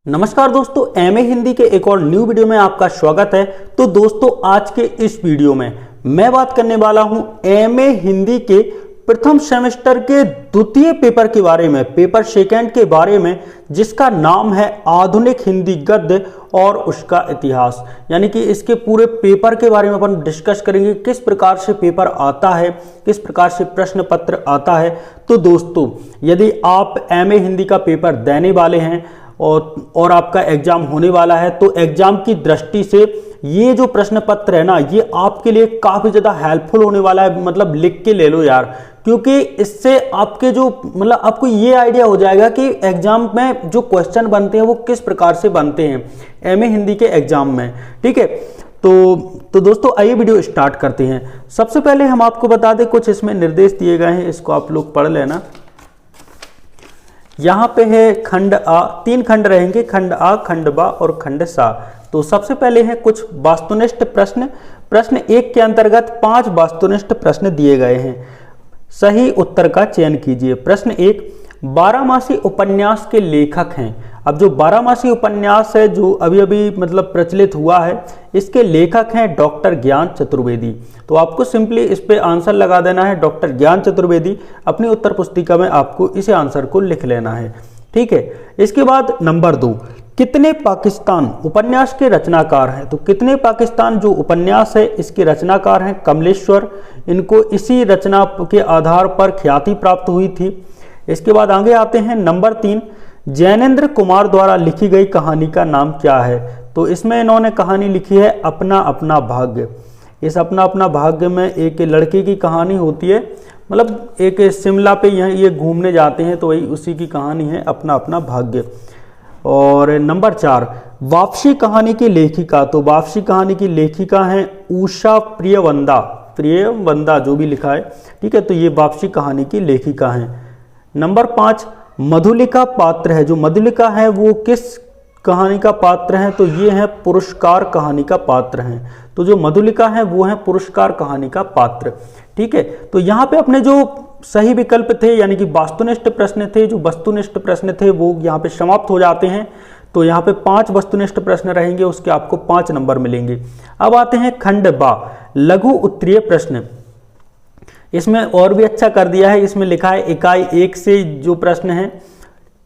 नमस्कार दोस्तों, एमए हिंदी के एक और न्यू वीडियो में आपका स्वागत है। तो दोस्तों, आज के इस वीडियो में मैं बात करने वाला हूं एमए हिंदी के प्रथम सेमेस्टर के द्वितीय पेपर के बारे में, पेपर सेकंड के बारे में, जिसका नाम है आधुनिक हिंदी गद्य और उसका इतिहास। यानी कि इसके पूरे पेपर के बारे में अपन डिस्कस करेंगे, किस प्रकार से पेपर आता है, किस प्रकार से प्रश्न पत्र आता है। तो दोस्तों, यदि आप एमए हिंदी का पेपर देने वाले हैं और आपका एग्जाम होने वाला है, तो एग्जाम की दृष्टि से ये जो प्रश्न पत्र है ना, ये आपके लिए काफी ज्यादा हेल्पफुल होने वाला है। मतलब लिख के ले लो यार, क्योंकि इससे आपके जो आपको ये आइडिया हो जाएगा कि एग्जाम में जो क्वेश्चन बनते हैं वो किस प्रकार से बनते हैं एमए हिंदी के एग्जाम में। ठीक है, तो दोस्तों आइए वीडियो स्टार्ट करते हैं। सबसे पहले हम आपको बता दें, कुछ इसमें निर्देश दिए गए हैं, इसको आप लोग पढ़ लेना। यहाँ पे है खंड आ, 3 खंड रहेंगे, खंड आ, खंड बा और खंड सा। तो सबसे पहले है कुछ वास्तुनिष्ठ प्रश्न। प्रश्न 1 के अंतर्गत 5 वास्तुनिष्ठ प्रश्न दिए गए हैं, सही उत्तर का चयन कीजिए। प्रश्न 1, बारहमासी उपन्यास के लेखक हैं। अब जो बारहमासी उपन्यास है, जो अभी अभी प्रचलित हुआ है, इसके लेखक हैं डॉक्टर ज्ञान चतुर्वेदी। तो आपको सिंपली इस पे आंसर लगा देना है, डॉक्टर ज्ञान चतुर्वेदी। अपनी उत्तर पुस्तिका में आपको इसे आंसर को लिख लेना है। ठीक है, इसके बाद नंबर 2, कितने पाकिस्तान उपन्यास के रचनाकार हैं। तो कितने पाकिस्तान जो उपन्यास है, इसके रचनाकार हैं कमलेश्वर। इनको इसी रचना के आधार पर ख्याति प्राप्त हुई थी। इसके बाद आगे आते हैं नंबर 3, जैनेन्द्र कुमार द्वारा लिखी गई कहानी का नाम क्या है। तो इसमें इन्होंने कहानी लिखी है अपना अपना भाग्य। इस अपना अपना भाग्य में एक लड़के की कहानी होती है, एक शिमला पे ये घूमने जाते हैं, तो वही उसी की कहानी है अपना अपना भाग्य। और नंबर 4, वापसी कहानी की लेखिका। तो वापसी कहानी की लेखिका है उषा प्रियवंदा जो भी लिखा है। ठीक है, तो ये वापसी कहानी की लेखिका है। नंबर 5, मधुलिका पात्र है। जो मधुलिका है वो किस कहानी का पात्र है। तो ये है पुरस्कार कहानी का पात्र हैं। तो जो मधुलिका है वो है पुरस्कार कहानी का पात्र। ठीक है, तो यहाँ पे अपने जो सही विकल्प थे, यानी कि वास्तुनिष्ठ प्रश्न थे, जो वस्तुनिष्ठ प्रश्न थे, वो यहाँ पे समाप्त हो जाते हैं। तो यहाँ पे 5 वस्तुनिष्ठ प्रश्न रहेंगे, उसके आपको 5 नंबर मिलेंगे। अब आते हैं खंड बा, लघु उत्तरीय प्रश्न। इसमें और भी अच्छा कर दिया है, इसमें लिखा है इकाई 1 से जो प्रश्न है।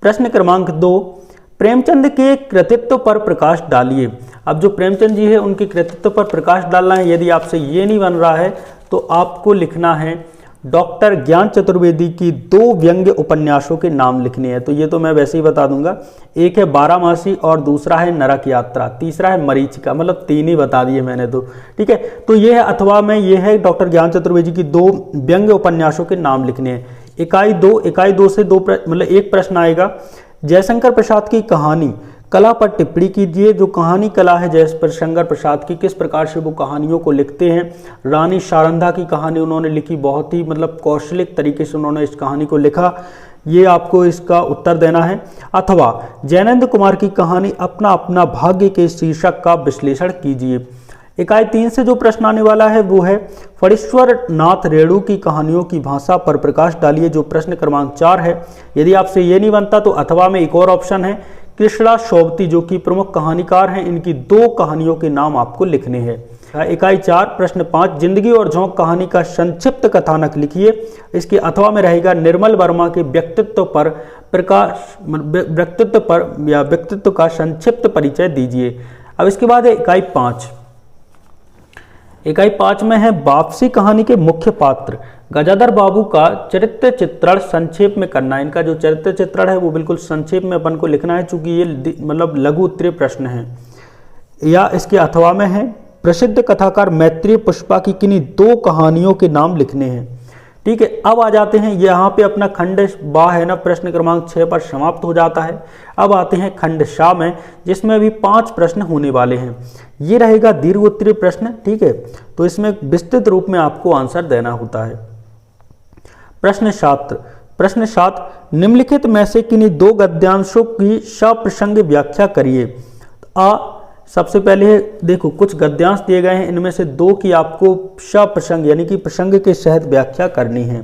प्रश्न क्रमांक 2, प्रेमचंद के कृतित्व पर प्रकाश डालिए। अब जो प्रेमचंद जी है, उनके कृतित्व पर प्रकाश डालना है। यदि आपसे ये नहीं बन रहा है, तो आपको लिखना है डॉक्टर ज्ञान चतुर्वेदी की 2 व्यंग्य उपन्यासों के नाम लिखने हैं। तो ये तो मैं वैसे ही बता दूंगा। एक है बारहमासी और दूसरा है नरक यात्रा, तीसरा है मरीचिका। 3 ही बता दिए मैंने तो। ठीक है, तो ये है अथवा में, ये है डॉक्टर ज्ञान चतुर्वेदी की 2 व्यंग्य उपन्यासों के नाम लिखने हैं। इकाई 2 से 1 प्रश्न आएगा। जयशंकर प्रसाद की कहानी कला पर टिप्पणी कीजिए। जो कहानी कला है जयशंकर प्रसाद की, किस प्रकार से वो कहानियों को लिखते हैं। रानी सारंधा की कहानी उन्होंने लिखी, बहुत ही कौशलिक तरीके से उन्होंने इस कहानी को लिखा। ये आपको इसका उत्तर देना है। अथवा जैनेन्द्र कुमार की कहानी अपना अपना भाग्य के शीर्षक का विश्लेषण कीजिए। इकाई 3 से जो प्रश्न आने वाला है वो है फणीश्वर नाथ रेणु की कहानियों की भाषा पर प्रकाश डालिए, जो प्रश्न क्रमांक 4 है। यदि आपसे ये नहीं बनता, तो अथवा में एक और ऑप्शन है कृष्णा सोबती, जो कि प्रमुख कहानीकार हैं। इनकी 2 कहानियों के नाम आपको लिखने हैं। इकाई 4 प्रश्न 5, जिंदगी और झोंक कहानी का संक्षिप्त कथानक लिखिए। इसके अथवा में रहेगा निर्मल वर्मा के व्यक्तित्व का संक्षिप्त परिचय दीजिए। अब इसके बाद है इकाई 5। इकाई 5 में है वापसी कहानी के मुख्य पात्र। गजाधर बाबू का चरित्र चित्रण संक्षेप में करना है। इनका जो चरित्र चित्रण है वो बिल्कुल संक्षेप में अपन को लिखना है, चूंकि ये लघु उत्तरीय प्रश्न है। या इसके अथवा में है प्रसिद्ध कथाकार मैत्रेय पुष्पा की किन्हीं 2 कहानियों के नाम लिखने हैं। ठीक है, अब आ जाते हैं, यहाँ पे अपना खंड बा है ना, प्रश्न क्रमांक 6 पर समाप्त हो जाता है। अब आते हैं खंड शा में, जिसमें भी 5 प्रश्न होने वाले हैं। ये रहेगा दीर्घ उत्तरीय प्रश्न। ठीक है, तो इसमें विस्तृत रूप में आपको आंसर देना होता है। प्रश्न 7, निम्नलिखित में से किन्हीं 2 गद्यांशों की सप्रसंग व्याख्या करिए। सबसे पहले देखो, कुछ गद्यांश दिए गए हैं, इनमें से 2 की आपको सप्रसंग यानी कि प्रसंग के सहित व्याख्या करनी है।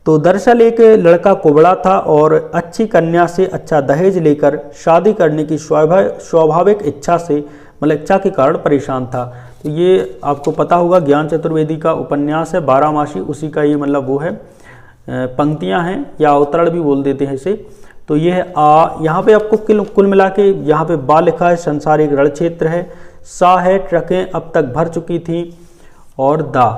तो दरअसल एक लड़का कुबड़ा था और अच्छी कन्या से अच्छा दहेज लेकर शादी करने की स्वाभाविक इच्छा से मतलब इच्छा के कारण परेशान था। तो ये आपको पता होगा, ज्ञान चतुर्वेदी का उपन्यास है बारहमासी, उसी का ये मतलब वो है पंक्तियां हैं या अवतरण भी बोल देते हैं इसे। तो ये है आ, यहाँ पे आपको कुल मिला के यहाँ पे बा लिखा है, संसार एक रण क्षेत्र है। सा है, ट्रकें अब तक भर चुकी थी। और दा,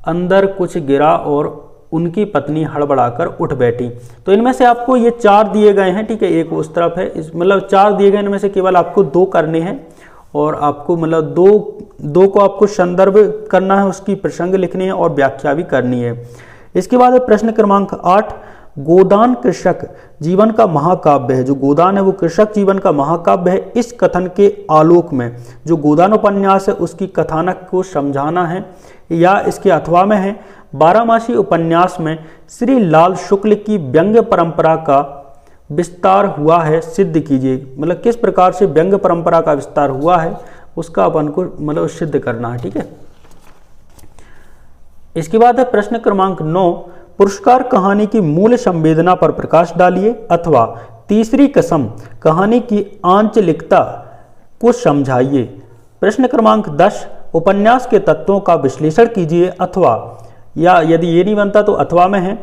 अंदर कुछ गिरा और उनकी पत्नी हड़बड़ाकर उठ बैठी। तो इनमें से आपको ये 4 दिए गए हैं, ठीक है, एक उस तरफ है, इस मतलब 4 दिए गए, इनमें से केवल आपको 2 करने हैं और आपको मतलब दो को आपको संदर्भ करना है, उसकी प्रसंग लिखनी है और व्याख्या भी करनी है। इसके बाद प्रश्न क्रमांक 8, गोदान कृषक जीवन का महाकाव्य है। जो गोदान है वो कृषक जीवन का महाकाव्य है। इस कथन के आलोक में जो गोदान उपन्यास है उसकी कथानक को समझाना है या इसके अथवा में है, बारहमासी उपन्यास में श्री लाल शुक्ल की व्यंग्य परंपरा का विस्तार हुआ है, सिद्ध कीजिए। मतलब किस प्रकार से व्यंग्य परंपरा का विस्तार हुआ है उसका अपन को मतलब सिद्ध करना है, ठीक है। इसके बाद है प्रश्न क्रमांक 9, पुरस्कार कहानी की मूल संवेदना पर प्रकाश डालिए अथवा तीसरी कसम कहानी की आंचलिकता को समझाइए। प्रश्न क्रमांक 10, उपन्यास के तत्वों का विश्लेषण कीजिए अथवा या यदि ये नहीं बनता तो अथवा में है,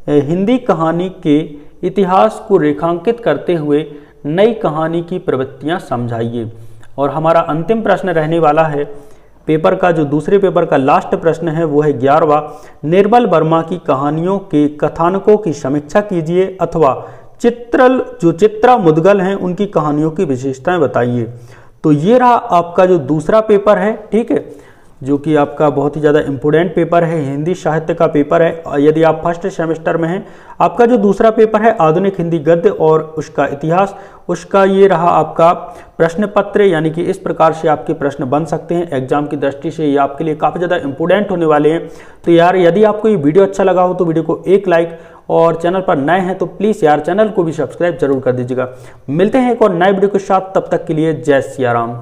हिंदी कहानी के इतिहास को रेखांकित करते हुए नई कहानी की प्रवृत्तियां समझाइए। और हमारा अंतिम प्रश्न रहने वाला है पेपर का, जो दूसरे पेपर का लास्ट प्रश्न है वो है 11वां, निर्मल वर्मा की कहानियों के कथानकों की समीक्षा कीजिए अथवा चित्रा मुदगल हैं उनकी कहानियों की विशेषताएं बताइए। तो ये रहा आपका जो दूसरा पेपर है, ठीक है, जो कि आपका बहुत ही ज़्यादा इम्पोर्टेंट पेपर है, हिंदी साहित्य का पेपर है। यदि आप फर्स्ट सेमेस्टर में हैं, आपका जो दूसरा पेपर है आधुनिक हिंदी गद्य और उसका इतिहास, उसका ये रहा आपका प्रश्न पत्र, यानी कि इस प्रकार से आपके प्रश्न बन सकते हैं। एग्जाम की दृष्टि से ये आपके लिए काफ़ी ज़्यादा इंपॉर्टेंट होने वाले हैं। तो यार यदि आपको ये वीडियो अच्छा लगा हो तो वीडियो को एक लाइक, और चैनल पर नए हैं तो प्लीज़ यार चैनल को भी सब्सक्राइब जरूर कर दीजिएगा। मिलते हैं एक और नए वीडियो के साथ, तब तक के लिए जय सिया राम।